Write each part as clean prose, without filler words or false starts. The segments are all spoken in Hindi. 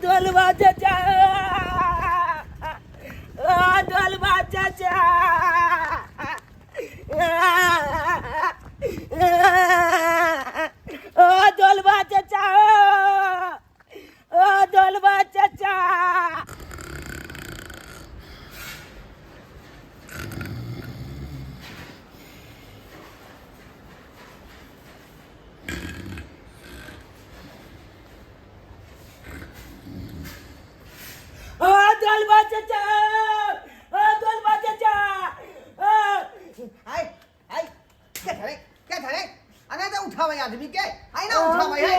ढोलबा चाचा ढोलबा चाचा ढोलबा चाचा ढोलबा चाचा ढोलबा चाचा ढोलबा चाचा हाय हाय क्या ठहरे अरे तो उठा भाई आदमी के आई ना उठा भाई है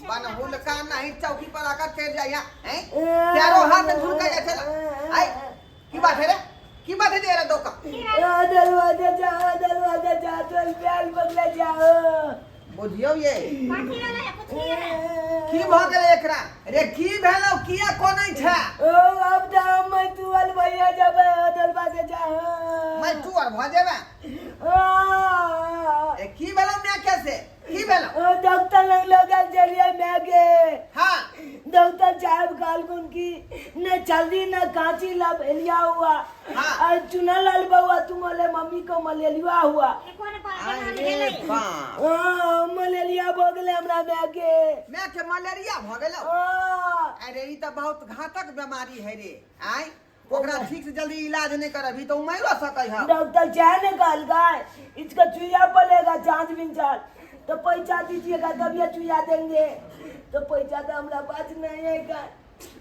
बन हुल काम नहीं चौकी पर आकर टेर जाइया हैं चारों हाथ में झुक के चला आई की बात है रे की बात है तेरा दोका दरवाजा जा चल प्यार बदले जाओ बुझियो ये पाठी वाला है कुछ नहीं है की भ गेले एकरा रे की भेलो किया कोनै छै ओ अब जाओ मैं तू वाल भैया जब दरवाजा जा मैं तू और भ जेबे ए की भेलो मैं कैसे की भेलो ओ डॉक्टर लोग चलिए मैं के हां डॉक्टर साहब काल की न जल्दी न कांची लब एलिया हुआ हाँ। और चुना लाल बउआ तुम्हारे मम्मी को मलेरिया हुआ कौन पागल अरे बाप मलेरिया हो गेले हमरा मैं के मलेरिया भ गेलो अरे ई त बहुत घातक बीमारी है रे आई ओकरा ठीक से जल्दी इलाज नहीं करबी तो मरो सकै है डॉक्टर चाहे ने कहल गए इसका चुया पड़ेगा जांच विंचार तो पैसा दीजिएगा तब ये चुया देंगे तो पैसा तो हमरा पास नहीं है का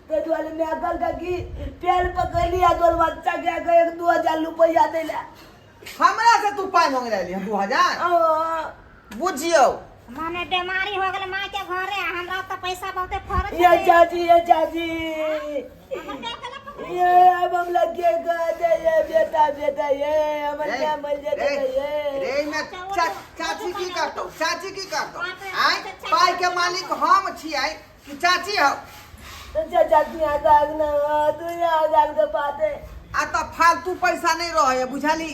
तो वाले में अकल का की पेड़ पकड़ लिया तो बच्चा के 1-2 रुपया देला हमरा से तू पाई मांग रहली 2000 बुझियो माने बीमारी हो गेल मां के घरे हमरा त पैसा बहुते फरक ये चाची ये अब हम लग के कहते ये बेटा ये हमर क्या मर जाते ये रे मैं चाची की करतो आई पाई के मालिक हम छियै कि चाची हो तो चाची आता ना तू यहाँ गाल के पाते आ त फालतू पैसा नहीं रहे बुझाली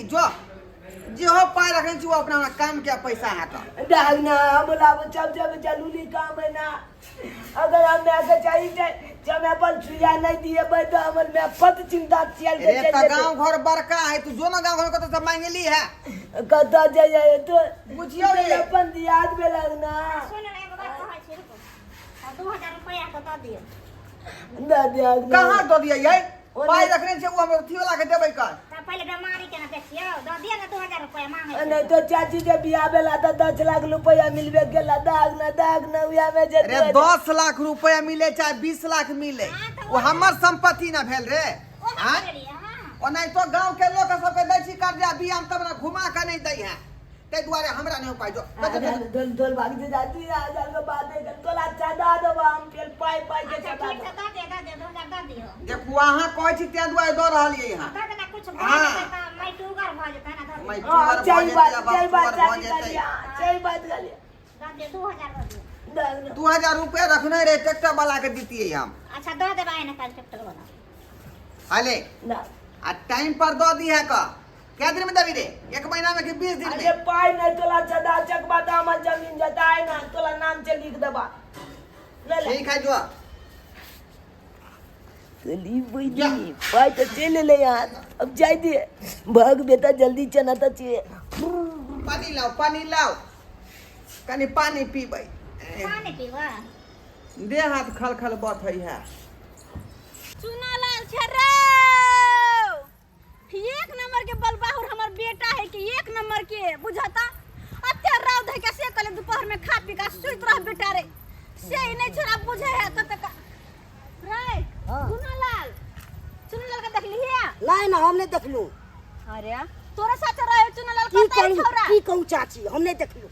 जो हो पाई रखन छु अपना काम के पैसा हाथ डागना बोला जब जलूली काम है ना अगर हम मैं चाहिए जब मैं अपन छुया नहीं दिए भाई तो हमर में पत चिंता चल के रे त गांव घर बड़का है तू जो ना गांव घर को तो सब मांगली है कदा जाए तो बुझियो रे अपन दियाद में लगना सुन रे बाबा कहै छी रुको 2000 रुपया तो दियो दादा कहां दो दिया ये पाई रखने से वो हम थी वाला के देबै का पहले बीमारी के ना देखियो दो दिया ना 2000 रुपया मांगे नहीं तो चाची जब बियाह बेला तो 10 लाख रुपया मिलबे गेला दाग ना उया में जे रे 10 लाख रुपया मिले चाहे 20 लाख मिले वो हमर संपत्ति ना भेल रे हां ओ नहीं तो गांव के लोग सब के दै छी कर्जा बियाह तब ना घुमा के नहीं दै है ते दुआरे हमरा नहीं पाई जो दोल भाग से जाती है हजार के बाद तो अच्छा दा दो हम फिर पाई के चला ठीक से दे 2000 दे दियो देखो वहां कहै छी ते दुआरे दो रहलिए यहां दे ना कुछ भाग जाता मैं टूगर भ जाता ना मैं सही बात दे 2000 रुपया रखने रे ट्रैक्टर वाला के दीतिए हम अच्छा दो दे भाई ना कल ट्रैक्टर वाला हाले ना आ टाइम पर दो दी है का क्या दिन में दबी रे 1 महीना में कि 20 दिन अरे में पाई नहीं तोला चदा चक बात हमर जमीन जताए ना तोला नाम से लिख देबा ले ले ठीक है जो चली वही पाई तो चले ले यार अब जाई दे भाग बेटा जल्दी चना तो चे पानी लाओ कनी पानी पीबै पानी पीवा दे हाथ खल खल बात है चुना लाल छर्रो एक नंबर के बलबाहुर हमर बेटा है कि एक नंबर के बुझाता अत्ते राव धै के से कले दोपहर में खा पी का सुत रह बेटा रे से ही नहीं छोरा बुझे है कत का रे चुना लाल के देख लिया नहीं ना हमने देखलू अरे तोरा साथ रहे चुना लाल कत है छोरा की कहू चाची हमने देखलू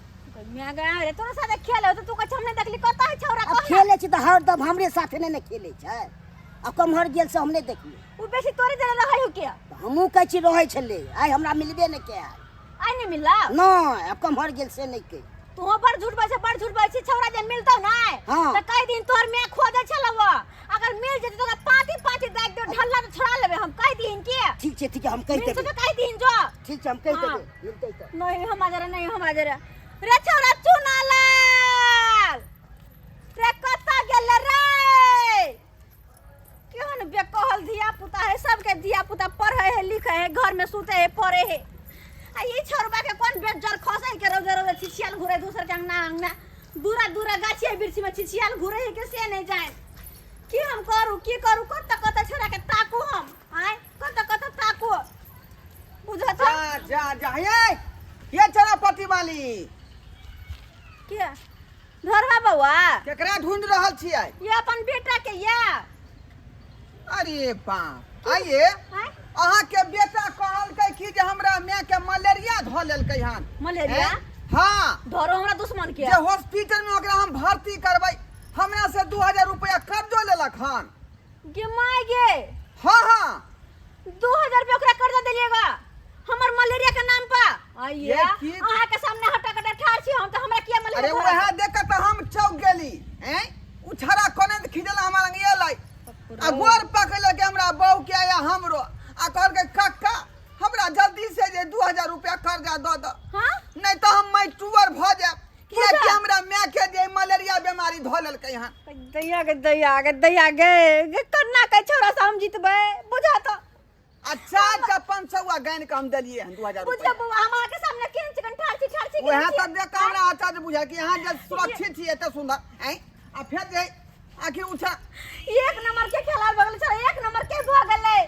मैं गया रे तोरा साथ खेले तो तू कछ हमने देखली कत है छोरा अब खेले छी त हरदम हमरे साथे नहीं खेले छै अब कमहर गेल से हमने देखलू उ बेसी तोरे जना रहै हो के हमहू कहै छी रहै छले आइ हमरा मिलबे नहीं के आई नहीं मिला नहीं अब कमहर गेल से नहीं के तू बड़ झूठ बाई छी छौरा जन मिलतौ ना हाँ। त कई दिन तोर में खोदे छलवा अगर मिल जेते तो पाती दाग दे ढल्ला तो छोड़ा लेबे हम कह दिन के ठीक है हम कह मिल देबे तो कह दिन जो ठीक है हम कह हाँ। देबे मिलतै त नहीं हम जरा रे छौरा चुना लाल पता है सबके दिया पुता पढ़े है लिखे है घर में सूते है पढ़े है आ ये छोरबा के कौन बेजर खसे के रोजे रोजे छिछियाल घुरे दूसर के अंगना अंगना दूरा दूरा गाछी बिरछी में छिछियाल घुरे है के से नहीं जाए की हम करू कत छोरा के ताकू हम आय कत ताकू बुझत जा ये चरापति वाली के धरवा बउआ केकरा ढूंढ रहल छियै ये अपन बेटा के या अरे बाप आइए अहाँ के बेटा कहलकै कि जे हमरा माय के मलेरिया ध लेलकै हन मलेरिया हां धरो हमरा दुश्मन के जे हॉस्पिटल में ओकरा हम भर्ती करबै हमरा से 2000 रुपया कर्जो लेलक हन गे माय गे हां 2000 रुपया ओकरा कर्जा देलिएगा हमर मलेरिया के नाम पर आइए अहाँ के सामने हटा कटा ठाड़ छी हम त हमरा किया मलेरिया अरे वह देख के त हम चौक गेली हैं उछरा कोने खिजला हमरा लग एलै आ गोर पकड़ के हमरा बहू के आया हमरो आ कहल के कक्का हमरा जल्दी से जे 2000 रुपया कर्जा द द हां नहीं तो हम मैटुअर भ जाब किया कि हमरा माय के जे मलेरिया बीमारी ध लेलकै हन दैया गे कन्ना के छोरा से हम जीतबै बुझा तो अच्छा 500 गाइन के हम देलिए हन 2000 बुझा रुपया बउआ हमरा के सामने केन चिकन ठाड़ छी वह त देख के हमरा अच्छा से बुझा कि यहां जे सुरक्षित छी एते सुंदर हैं आ फेर जे आखिर उठा एक नंबर के खेला बगल छ एक नंबर के भ गेलै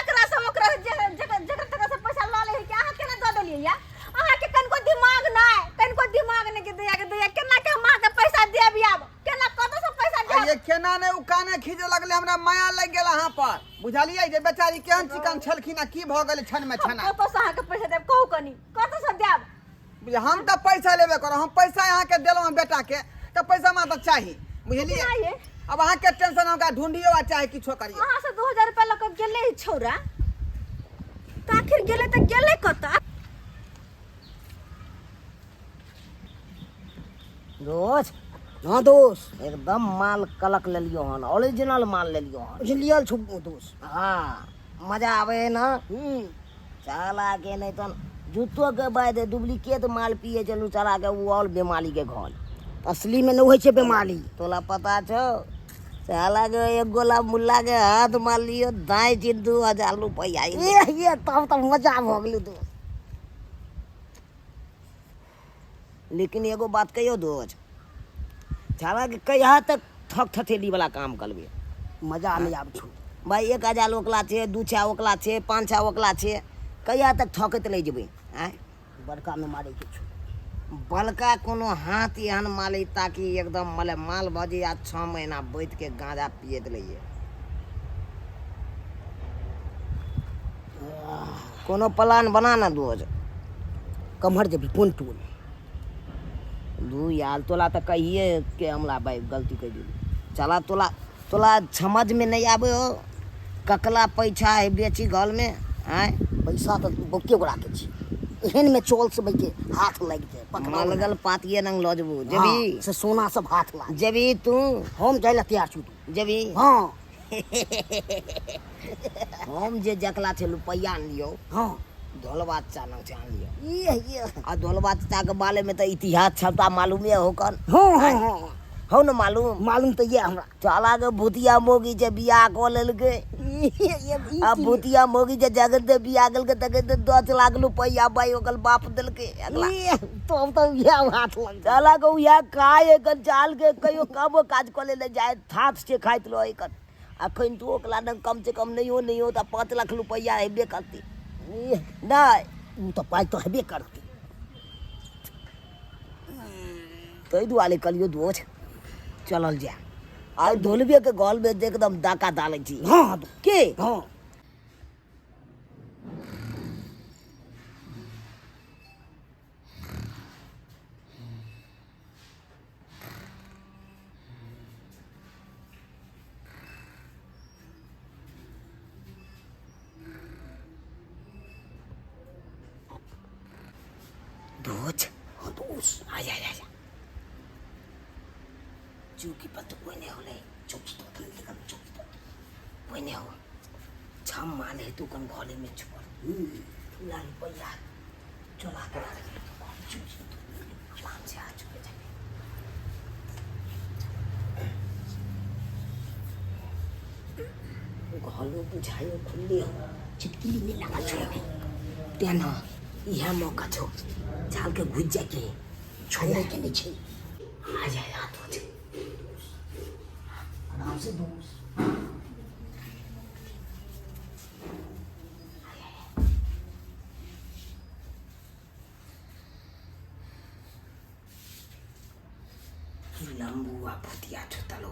एकरा से ओकरा जगह तक से पैसा ल ले के अहाँ केना द देलिए या अहाँ के कनको दिमाग नै के दैया केना के मां के पैसा देब आब केना कत से पैसा देब ये केना ने उ काने खीजे लगले हमरा माया लग गेल अहाँ पर बुझलिए जे बेचारी केहन चिकन छलखिन की भ गेल छन में छना कत से अहाँ के पैसा देब कहू कनी कत से देब हम त पैसा लेबे करो हम पैसा अहाँ के देलौ बेटा के त पैसा मा त चाहिए बुझलिए अब अहाँ के टेंशन होगा ढूंढियो आ चाहे किछो करिए अहाँ से 2000 रुपया लक गेले छोरा त आखिर गेले त गेले कत दोस्त हाँ दोस्त एकदम माल कलक ले लियो हन ओरिजिनल माल ले लियो हन बुझलियल छु दोस्त हाँ मजा आवे है ना चल आगे नहीं तो जूतो के बाद डुप्लीकेट माल पिए चलू चला के वो और बीमारी के घर असली में नहीं होय बीमारी तोला पता छो चला के एक गोला मुल्ला के हाथ मार लियो दाई चीज 2000 रुपया ये तब तो मजा भ गेल दोस्त लेकिन एगो बात कहियो दोस्त छाला के कहिया तक ठक ठठेली वाला काम करबे मजा नहीं आब छु भाई 1000 ओकला छे 2 छा ओकला छे 5 छा ओकला छे कहिया तक ठकत ले जेबे हैं बड़का में मारे के छु बलका कोनो हाथ एहन माले ताकि एकदम मले माल भजे या 6 महीना बैठ के गांजा पियत रहिए कोनो प्लान बना ना दोस्त कमहर जेबी कोन टूल दू यार तोला तो कहिए के हमला भाई गलती कर दी चला तोला समझ में नहीं आवे हो ककला पैसा है बेची घर में आए पैसा तो बके गोरा के छी एहन में चोल से बैके हाथ लग जाए मलगल पातिए नंग लो जबू जबी से सोना सब हाथ ला जबी तू हम जाइला तैयार छु जबी हां हम जे जकला छे रुपया लियो हां धोलवा चाना जान लियो ये आ धोलवा चाचा के बारे में तो इतिहास छपता मालूम है होकन हो न मालूम तो ये हमरा चला के भूतिया मोगी जे बियाह को लेलके आ भूतिया मोगी जे जगत दे बियाह गल के तके 10 लाख रुपया भाई ओकल बाप देलके अगला तो ये हाथ लग चला के या काय एकन चाल के कहियो काबो काज को ले जाए थात से खाइत लो एकन अखन तो ओकला न कम से कम नहीं हो त 5 लाख रुपया हेबे करती नहीं तो पाई तो हेबे करती तो दुआले कलियो दोस्त चलल जा आ ढोलबे के गल में एकदम डाका डाले छी हां के हां दोस्त आया चौकी पर तो कोई नहीं हो नहीं चौकी तो चौकी तो कोई नहीं हो छम मान है तू कन घोले में छोड़ लाल पैया चला कर आराम से आ चुके जाए घलो बुझायो खुल्ले हो चिटकिली में लगा छोड़े त्यहाँ न यहाँ मौका छो झाल के घुस जाके छोड़े के नीचे आ जाए हाथ हो जाए आराम से दोस्त लंबू भूतिया छुतलो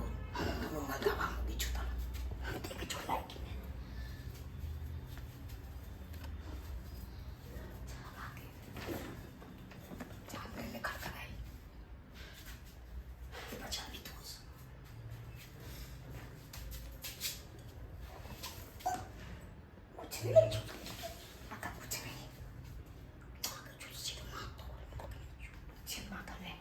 मंगलवा मुगी छुतलो देख छोड़ा कि चाले ले खड़खड़ाई ये बचा भी तो कुछ नहीं छुता कुछ नहीं आगे जो सीधे मार तो चिल माता ने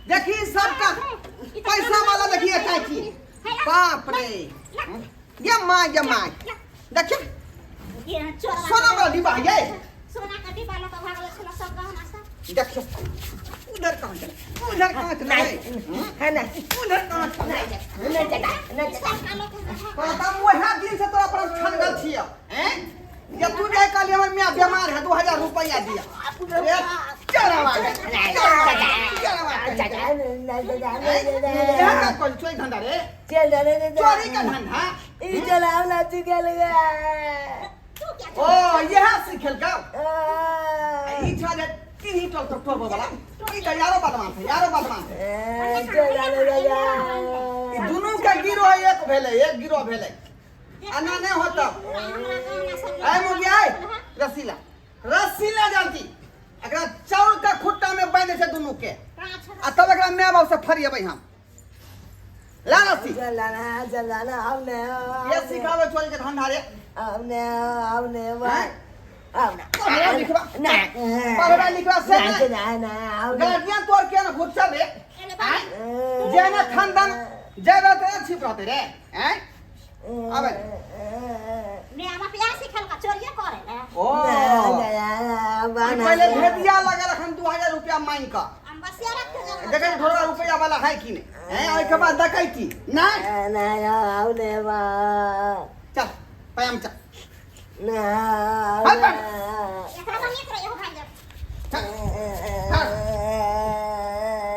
देखी सबका पैसा वाला देखिए चाची बाप रे ये माँ देखिए सोना वाला डिब्बा है सोना का डिब्बा लोग भागले छला सब गहना सब देखिए उधर कहाँ चले नहीं है ना उधर कहाँ चले पता वह दिन से तोरा पर खनगल छिया हैं या तू जाए कल हमर मियां बीमार है 2000 रुपया दिया चढ़ावा चोरी धंधा रे चोरी का धंधा चलावना चुकल गया ओ यह सिखल का ई छाले तीन ही टोल टोल वाला ई का यारो बदमाश है ई दोनों का गिरो एक गिरो भेले अन्ना नहीं होता आई मुगी आई रसीला जानती अगर चाउर का खुट्टा में बांधे से दोनों के आ तब अगर मैं बाप से फरिएबै हम ला रसी चलाना हमने ये सिखावे चोरी के धंधा रे हमने पढ़वा लिखवा से ना गार्जियन तोर के ना घुच्चा रे जेना खानदान ज्यादा तो छिप रहते रे हैं अबे मैं आमा प्यार सिखल का चोरिया करे ना ओ पहले भेदिया लगा रखन 2000 रुपया मांग का हम बसिया रख देखे थोड़ा रुपया वाला है कि नहीं हैं ओइ के बाद डकैती ना आवने बा चल पयाम चल एकरा बनिए करे हो भाई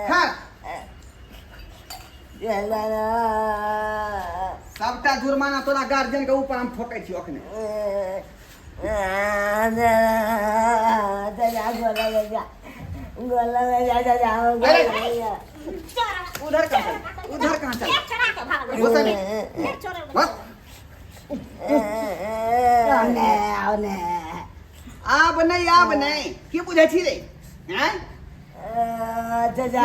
हां सबटा जुर्माना तोरा गार्जियन के ऊपर हम ठोकै छी अखने उधर कहाँ चल आब नहीं की बुझे छी रे हैं चाचा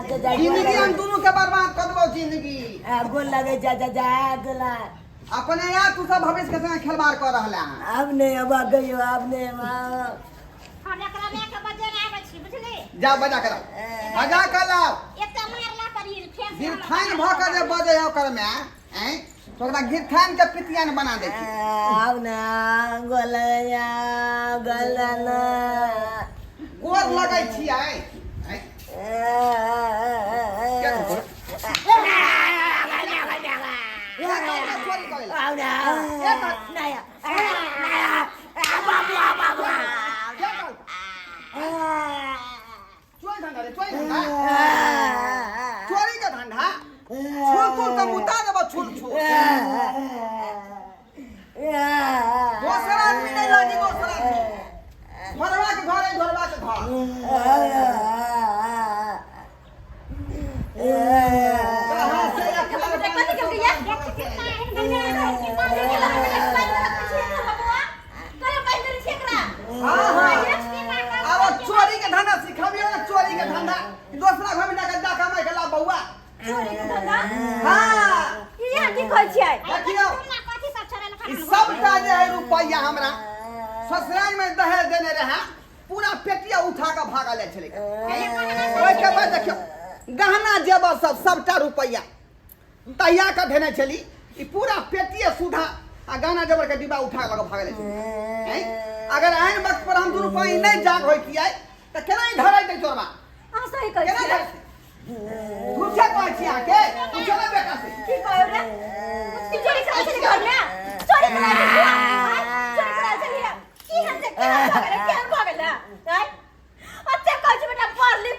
चाचा जिंदगी हम दोनों के बर्बाद कर देबो जिंदगी गोल लगे चाचा गोला अपने यार तू सब भविष्य के संग खेलवाड़ कर रहला है अब नहीं अब आ गई हो अब नहीं हम एकरा लेके बजे ना आबै छी बुझली जा बजा कर बजा कर लाओ एते मारला करी फेर से गिरथान भ के जे बजे हो कर में हैं तो ओकरा गिरथान के पितियान बना दे छी अब ना गोला ना गोर लगै छी आइ क्या चोरी करे ला चोरी धंधा रे चोरी धंधा चोरी का धंधा छुल छुल का मुद्दा देबो छुल छुल दूसरा आदमी नहीं लागी दूसरा आदमी घरवा के घर है घरवा के घर कहां से अकेला अब चोरी के धंधा सिखाबियो ना चोरी के धंधा दूसरा घर में जाकर जा कमाई के ला बउआ हां देखियो ई सब का जे है रुपया हमरा ससुराल में दहेज देने रहे पूरा पेटिया उठा के भागा ले छले ओए के बाद देखियो गहना जेवर सब सबटा रुपया तैया के देने छली ई पूरा पेटिया सुधा आ गहना जेवर के डिब्बा उठा के भागा ले छली अगर आइन वक्त पर हम 2 रुपया नहीं जाग होई किए त केना धराई दे चोरबा सही कहै केना छियै पूछे कहै छी आके पूछे ना बेटा से की कहै रे की चोरी करै छै घर में चोरी करै छै चोरी करै छै की हम से केहन भऽ गेल है अच्छा कहै छै बेटा पढ़ लिख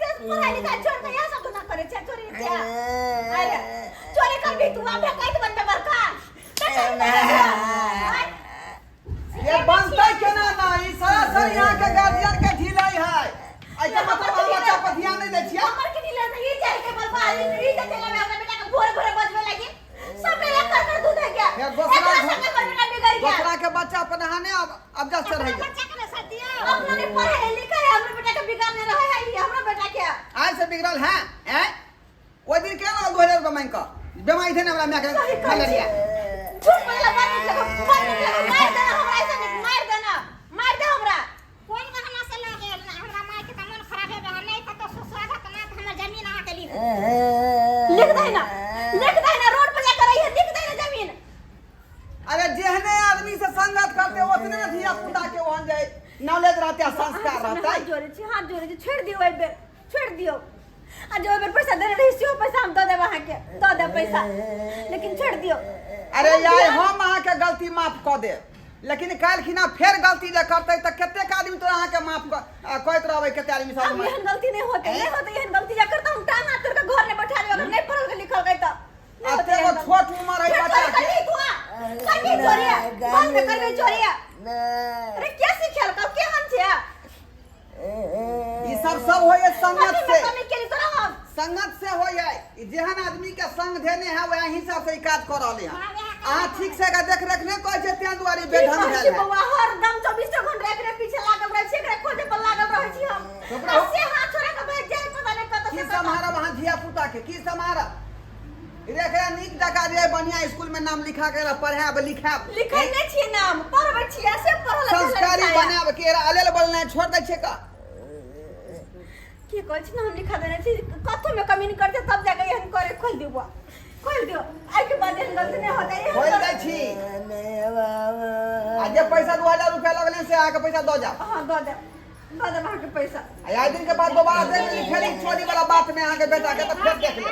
से पढ़ाई लिखाई छोड़ के यहां सब ना करे छै चोरी क्या अरे चोरी कर भी तू अब कहै त बनबे बरका ये बनतै केना ना ई सरासर यहाँ के गार्जियन के ढिलाई है आई के मतलब हम बच्चा पर ध्यान नहीं दै छियै हमर के ढिलाई नहीं जाय के बर्बाद नहीं त चला में अपना बेटा के भोरे भोरे बजवे लगी सब मेरा कर दूध है क्या फिर दूसरा संगे कर बेटा बिगड़ गया दूसरा के बच्चा पर नहाने अब जब चढ़ गया बच्चा के ना साथ दियो अपना ने पढ़े लिखे है हमर बेटा के बिगाड़ने रहे है ये हमरा बेटा क्या आज से बिगड़ल है हैं ओइ दिन केना 2000 रुपया मांग के बेमाई थे ना हमरा मैं के मलेरिया झूठ बोला मार दे हमरा ऐसा मार दे हमरा कोन गहना से लागे हमरा माय के त मन खराब है बहन नहीं पता सुसवाद का ना हमर जमीन आ के लिख लिख दे ना रोड पे लेकर आई है लिख दे ना जमीन अरे जेहने आदमी से संगत करते ओतने धिया पुता के वहां जाए नॉलेज रहते संस्कार रहता है हाथ जोड़े छोड़ दियो एक बेर छोड़ दियो आ जो एक बेर पैसा देने रही सियो पैसा हम दे देब अहाँ के दे दे पैसा लेकिन छोड़ दियो अरे यार हम अहाँ के गलती माफ कर दे लेकिन काल खिना फिर गलती जे करते त कते आदमी तो अहाँ के माफ कहत रहबै कते आदमी सब अब यहन गलती नहीं होते यहन गलती जा करता हम टांग हाथ करके घर में बैठा ले अगर नहीं पढ़ल के लिखल गई त अते वो छोट उम्र है बच्चा के कनी चोरिया बंद करबे चोरिया अरे क्या सिखल का केहन छै ई सब होय संगत से कमी केली तोरा हम संगत से होय जेहन आदमी के संग देने है वही हिसाब से काज कर रहले हैं आ ठीक से का देख रेख नहीं कहै छै तें दुआरे बेढंग भेल है बउआ हर दम 24 घंटा एकरे पीछे लागल रहै छै एकरे खोजे पर लागल रहै छी हम से हाथ छोड़ा के बैठ जाए पता नहीं कत की समारा वहां धिया पुता के की समारा रेखा नीक जका जे बढ़िया स्कूल में नाम लिखा के पढ़ाब लिखाब लिखै नै छी नाम पढ़बै छी ऐसे पढ़ल संस्कारी बनाब के अलेल बोलना छोड़ दै छै का की कहै छी नाम लिखा देने छी कथो में कमी नहीं करते तब जाके यहन करे खोल दियो आई के बाद यहन गलती नहीं होता है खोल दै छी आज पैसा 2000 रुपया लगले से आके पैसा दो जा हां दे दे वहां के पैसा आई दिन के बाद दोबारा देख ली फिर चोरी वाला बात में आके बेटा के तो फिर देख ले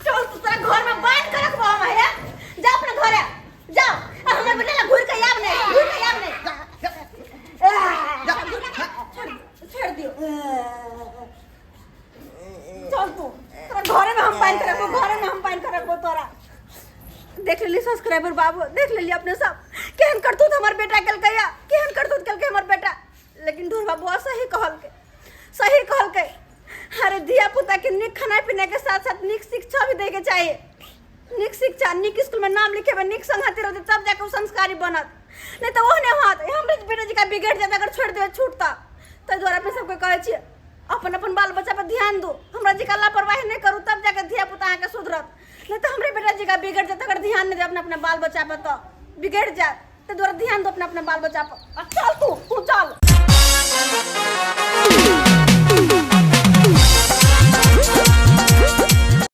चल तू तेरा घर में बात कर रखबो हम है जा अपने घरे जाओ हमर बेटा ला घुर के आब नहीं छोड़ दियो चल तू तेरा घरे में हम पाइन कर रखबो तोरा देख लेली सब्सक्राइबर बाबू देख लेली अपने सब केहन करतूत हमर बेटा केलकैया केहन करतूत केलकै हमर बेटा लेकिन ढोर बाबू सही कहलकै अरे धिया पुता के निक खाना पीने के साथ साथ निक शिक्षा भी दे के चाहिए निक शिक्षा निक स्कूल में नाम लिखेबे निक संगति रहते तब जाके संस्कारी बनत नहीं तो ओहने हाथ हमरे बेटा जी का बिगड़ जाता अगर छोड़ दे छूटता तो द्वारा पे सबको कहे छी अपन अपन बाल बच्चा पर ध्यान दो हमरा जी का लापरवाही नहीं करू तब जाके धिया पुता के सुधरत नहीं तो हमरे बेटा जी का बिगड़ जाता अगर ध्यान नहीं दे अपना अपना बाल बच्चा पर तो बिगड़ जाए तो द्वारा ध्यान दो अपना अपना बाल बच्चा पर चल तू